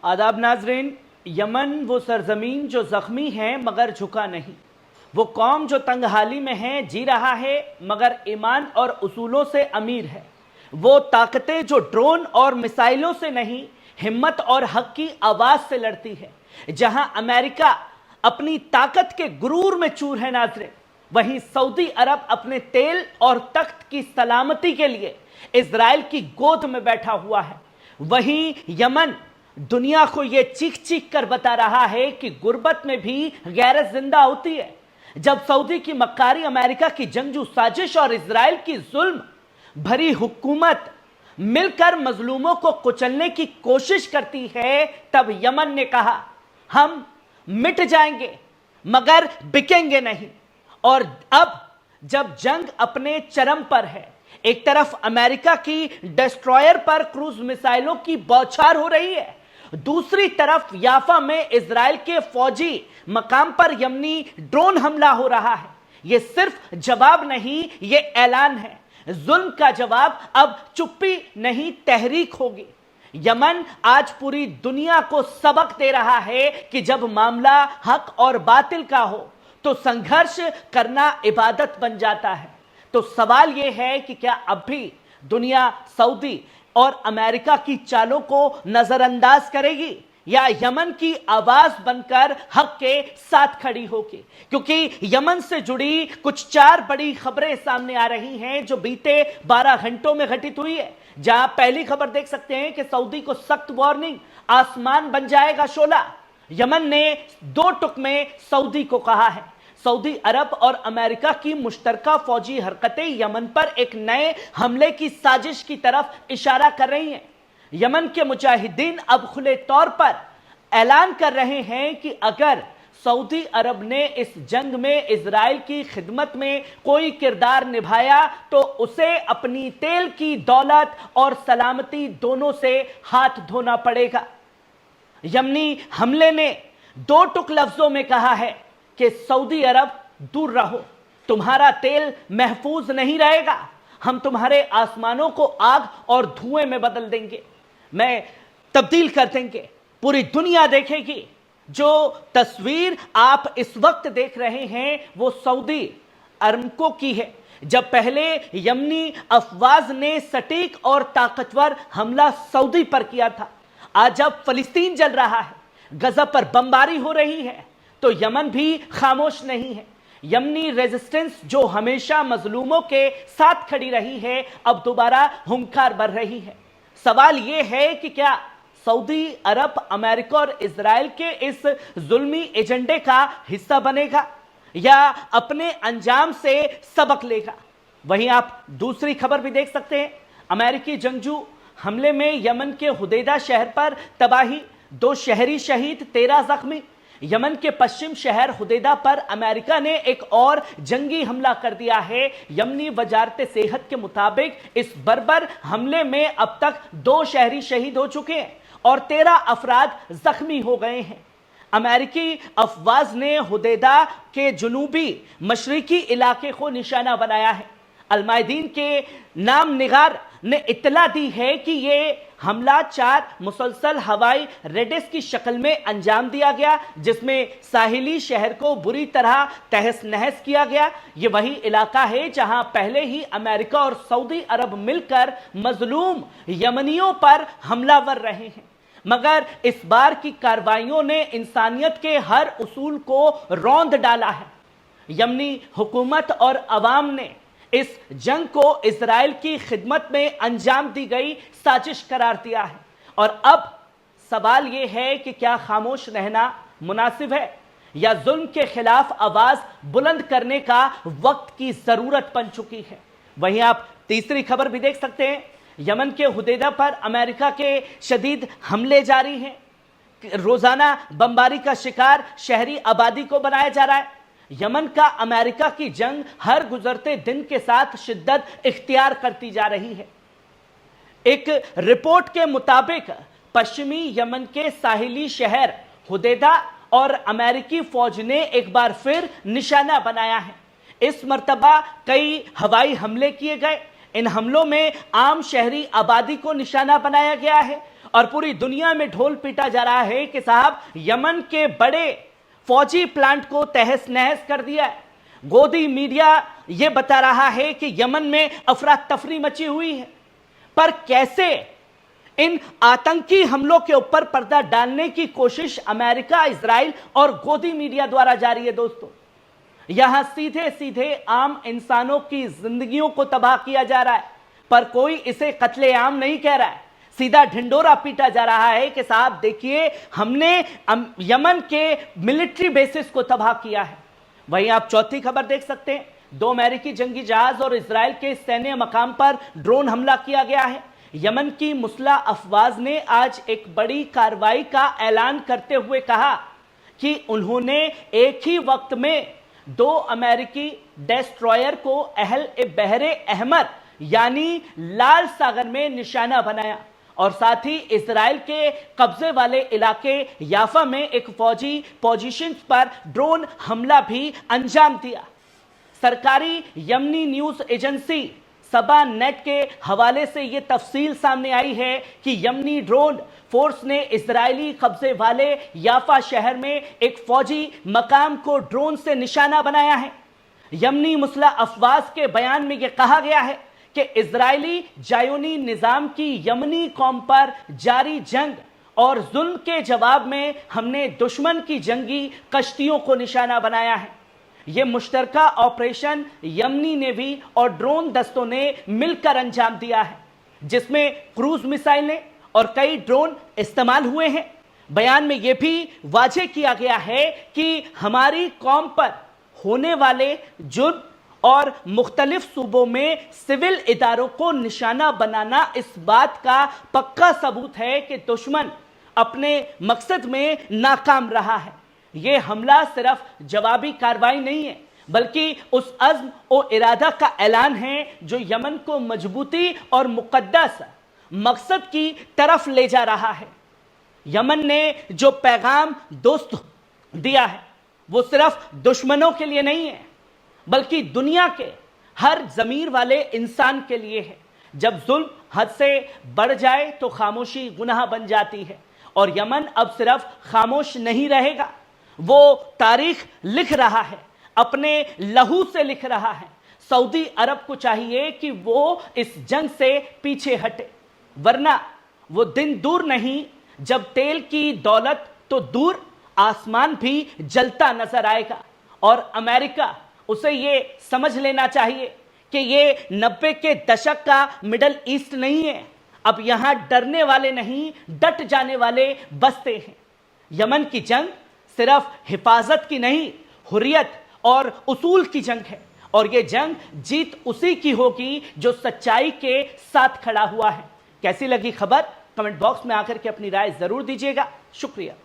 आदाब नाजरीन। यमन वो सरजमीन जो जख्मी है मगर झुका नहीं, वो कौम जो तंगहाली में है जी रहा है मगर ईमान और उसूलों से अमीर है, वो ताकतें जो ड्रोन और मिसाइलों से नहीं हिम्मत और हक की आवाज से लड़ती है। जहां अमेरिका अपनी ताकत के गुरूर में चूर है नाजरीन, वहीं सऊदी अरब अपने तेल और तख्त की सलामती के लिए इजराइल की गोद में बैठा हुआ है। वहीं यमन दुनिया को यह चीख चीख कर बता रहा है कि गुर्बत में भी गैरत जिंदा होती है। जब सऊदी की मक्कारी, अमेरिका की जंगजू साजिश और इजराइल की जुल्म भरी हुकूमत मिलकर मजलूमों को कुचलने की कोशिश करती है, तब यमन ने कहा हम मिट जाएंगे मगर बिकेंगे नहीं। और अब जब जंग अपने चरम पर है, एक तरफ अमेरिका की डिस्ट्रॉयर पर क्रूज मिसाइलों की बौछार हो रही है, दूसरी तरफ याफा में इजराइल के फौजी मकाम पर यमनी ड्रोन हमला हो रहा है। यह सिर्फ जवाब नहीं, यह ऐलान है। जुल्म का जवाब अब चुप्पी नहीं, तहरीक होगी। यमन आज पूरी दुनिया को सबक दे रहा है कि जब मामला हक और बातिल का हो तो संघर्ष करना इबादत बन जाता है। तो सवाल यह है कि क्या अब भी दुनिया सऊदी और अमेरिका की चालों को नजरअंदाज करेगी या यमन की आवाज बनकर हक के साथ खड़ी होगी? क्योंकि यमन से जुड़ी कुछ 4 बड़ी खबरें सामने आ रही हैं जो बीते 12 घंटों में घटित हुई है। जहां पहली खबर देख सकते हैं कि सऊदी को सख्त वार्निंग, आसमान बन जाएगा शोला। यमन ने 2 टुक में सऊदी को कहा है। सऊदी अरब और अमेरिका की मुश्तरका फौजी हरकतें यमन पर एक नए हमले की साजिश की तरफ इशारा कर रही हैं। यमन के मुजाहिदीन अब खुले तौर पर ऐलान कर रहे हैं कि अगर सऊदी अरब ने इस जंग में इजराइल की खिदमत में कोई किरदार निभाया तो उसे अपनी तेल की दौलत और सलामती दोनों से हाथ धोना पड़ेगा। यमनी हमले ने 2 टुक लफ्जों में कहा है कि सऊदी अरब दूर रहो, तुम्हारा तेल महफूज नहीं रहेगा, हम तुम्हारे आसमानों को आग और धुएं में बदल देंगे, मैं तब्दील कर देंगे। पूरी दुनिया देखेगी। जो तस्वीर आप इस वक्त देख रहे हैं वो सऊदी अरमको की है। जब पहले यमनी अफवाज ने सटीक और ताकतवर हमला सऊदी पर किया था, आज जब फलस्तीन जल रहा है, गजा पर बमबारी हो रही है, तो यमन भी खामोश नहीं है। यमनी रेजिस्टेंस जो हमेशा मजलूमों के साथ खड़ी रही है, अब दोबारा हुंकार भर रही है। सवाल यह है कि क्या सऊदी अरब अमेरिका और इजराइल के इस जुल्मी एजेंडे का हिस्सा बनेगा या अपने अंजाम से सबक लेगा? वहीं आप दूसरी खबर भी देख सकते हैं। अमेरिकी जंगजू हमले में यमन के हुदैदा शहर पर तबाही, 2 शहरी शहीद, 13 जख्मी। यमन के पश्चिम शहर हुदैदा पर अमेरिका ने एक और जंगी हमला कर दिया है। यमनी वजारत सेहत के मुताबिक इस बर्बर हमले में अब तक 2 शहरी शहीद हो चुके हैं और 13 अफराद जख्मी हो गए हैं। अमेरिकी अफवाज ने हुदैदा के जुनूबी मशरिकी इलाके को निशाना बनाया है। अलमायदीन के नाम निगार ने इत्तला दी है कि यह हमला 4 मुसलसल हवाई रेड्स की शक्ल में अंजाम दिया गया, जिसमें साहिली शहर को बुरी तरह तहस नहस किया गया। यह वही इलाका है जहां पहले ही अमेरिका और सऊदी अरब मिलकर मजलूम यमनियों पर हमलावर रहे हैं, मगर इस बार की कार्रवाइयों ने इंसानियत के हर उसूल को रौंद डाला है। यमनी हुकूमत और अवाम ने इस जंग को इजराइल की खिदमत में अंजाम दी गई साजिश करार दिया है। और अब सवाल यह है कि क्या खामोश रहना मुनासिब है या जुल्म के खिलाफ आवाज बुलंद करने का वक्त की जरूरत बन चुकी है? वहीं आप तीसरी खबर भी देख सकते हैं। यमन के हुदैदा पर अमेरिका के शदीद हमले जारी हैं। रोजाना बमबारी का शिकार शहरी आबादी को बनाया जा रहा है। यमन का अमेरिका की जंग हर गुजरते दिन के साथ शिद्दत इख्तियार करती जा रही है। एक रिपोर्ट के मुताबिक पश्चिमी यमन के साहिली शहर हुदैदा और अमेरिकी फौज ने एक बार फिर निशाना बनाया है। इस मर्तबा कई हवाई हमले किए गए। इन हमलों में आम शहरी आबादी को निशाना बनाया गया है اور پوری دنیا میں ڈھول پیٹا جا رہا ہے کہ صاحب یمن کے بڑے فوجی پلانٹ کو تہس نہس کر دیا ہے۔ گودی میڈیا یہ بتا رہا ہے کہ یمن میں افراتفری مچی ہوئی ہے، پر کیسے ان آتنکی حملوں کے اوپر پردہ ڈالنے کی کوشش امریکہ، اسرائیل اور گودی میڈیا دوارا جاری ہے دوستو۔ یہاں سیدھے سیدھے عام انسانوں کی زندگیوں کو تباہ کیا جا رہا ہے، پر کوئی اسے قتل عام نہیں کہہ رہا ہے، سیدھا ڈھنڈورا پیٹا جا رہا ہے کہ صاحب دیکھیے ہم نے یمن کے ملٹری بیسز کو تباہ کیا ہے۔ وہیں آپ چوتھی خبر دیکھ سکتے ہیں، 2 امریکی جنگی جہاز اور اسرائیل کے سینیہ مقام پر ڈرون حملہ کیا گیا ہے۔ یمن کی مسلح افواج نے آج ایک بڑی کارروائی کا اعلان کرتے ہوئے کہا کہ انہوں نے ایک ہی وقت میں 2 امریکی ڈیسٹرائر کو اہل بحر احمر یعنی لال ساگر میں نشانہ بنایا، اور ساتھ ہی اسرائیل کے قبضے والے علاقے یافا میں ایک فوجی پوزیشنز پر ڈرون حملہ بھی انجام دیا۔ سرکاری یمنی نیوز ایجنسی سبا نیٹ کے حوالے سے یہ تفصیل سامنے آئی ہے کہ یمنی ڈرون فورس نے اسرائیلی قبضے والے یافا شہر میں ایک فوجی مقام کو ڈرون سے نشانہ بنایا ہے۔ یمنی مسلح افواج کے بیان میں یہ کہا گیا ہے کہ اسرائیلی زیونی نظام کی یمنی قوم پر جاری جنگ اور ظلم کے جواب میں ہم نے دشمن کی جنگی کشتیوں کو نشانہ بنایا ہے۔ یہ مشترکہ آپریشن یمنی نیوی اور ڈرون دستوں نے مل کر انجام دیا ہے، جس میں کروز میزائلیں اور کئی ڈرون استعمال ہوئے ہیں۔ بیان میں یہ بھی واضح کیا گیا ہے کہ ہماری قوم پر ہونے والے جرم اور مختلف صوبوں میں سول اداروں کو نشانہ بنانا اس بات کا پکا ثبوت ہے کہ دشمن اپنے مقصد میں ناکام رہا ہے۔ یہ حملہ صرف جوابی کارروائی نہیں ہے، بلکہ اس عزم و ارادہ کا اعلان ہے جو یمن کو مضبوطی اور مقدس مقصد کی طرف لے جا رہا ہے۔ یمن نے جو پیغام دوست دیا ہے وہ صرف دشمنوں کے لیے نہیں ہے، بلکہ دنیا کے ہر ضمیر والے انسان کے لیے ہے۔ جب ظلم حد سے بڑھ جائے تو خاموشی گناہ بن جاتی ہے، اور یمن اب صرف خاموش نہیں رہے گا، وہ تاریخ لکھ رہا ہے، اپنے لہو سے لکھ رہا ہے۔ سعودی عرب کو چاہیے کہ وہ اس جنگ سے پیچھے ہٹے، ورنہ وہ دن دور نہیں جب تیل کی دولت تو دور آسمان بھی جلتا نظر آئے گا، اور امریکہ اسے یہ سمجھ لینا چاہیے کہ یہ 90 کے دشک کا مڈل ایسٹ نہیں ہے۔ اب یہاں ڈرنے والے نہیں، ڈٹ جانے والے بستے ہیں۔ یمن کی جنگ صرف حفاظت کی نہیں، حریت اور اصول کی جنگ ہے، اور یہ جنگ جیت اسی کی ہوگی جو سچائی کے ساتھ کھڑا ہوا ہے۔ کیسی لگی خبر؟ کمنٹ باکس میں آ کر کے اپنی رائے ضرور دیجیے گا۔ شکریہ۔